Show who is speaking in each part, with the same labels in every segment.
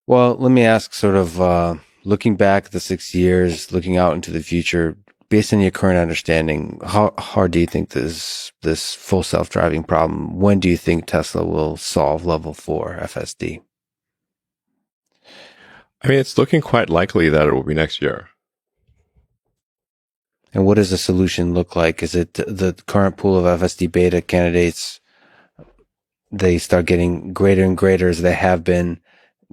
Speaker 1: Well, let me ask sort of looking back at the 6 years, looking out into the future, based on your current understanding, how hard do you think this full self-driving problem, when do you think Tesla will solve level 4 FSD?
Speaker 2: I mean, it's looking quite likely that it will be next year.
Speaker 1: And what does the solution look like? Is it the current pool of FSD beta candidates, they start getting greater and greater as they have been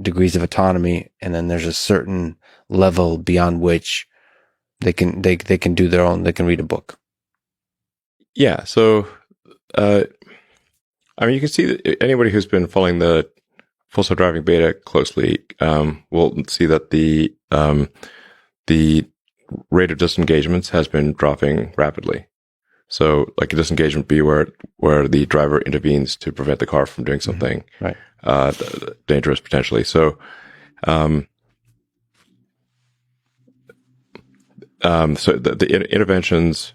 Speaker 1: degrees of autonomy, and then there's a certain level beyond which they can do their own, they can read a book?
Speaker 2: Yeah. So, I mean, you can see that anybody who's been following the full self-driving beta closely will see that the rate of disengagements has been dropping rapidly. So, like a disengagement be where the driver intervenes to prevent the car from doing something
Speaker 1: right.
Speaker 2: Dangerous potentially. So, so the interventions,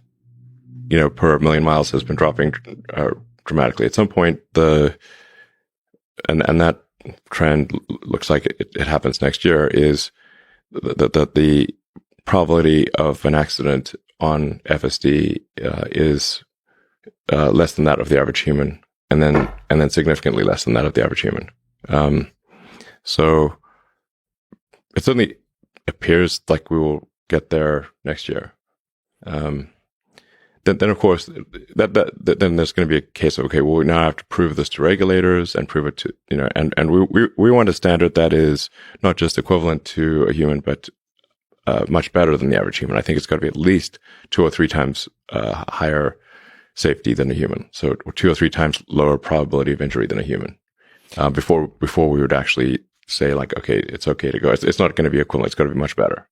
Speaker 2: per million miles has been dropping dramatically. At some point, and that trend looks like it happens next year, is that the probability of an accident on FSD is less than that of the average human, and then significantly less than that of the average human. So it certainly appears like we will get there next year. Then of course then there's going to be a case of, okay, well, we now have to prove this to regulators and prove it to and we want a standard that is not just equivalent to a human, but much better than the average human. I think it's got to be at least 2 or 3 times higher safety than a human. So 2 or 3 times lower probability of injury than a human. Before we would actually say, like, okay, it's okay to go. It's not going to be equivalent. It's got to be much better.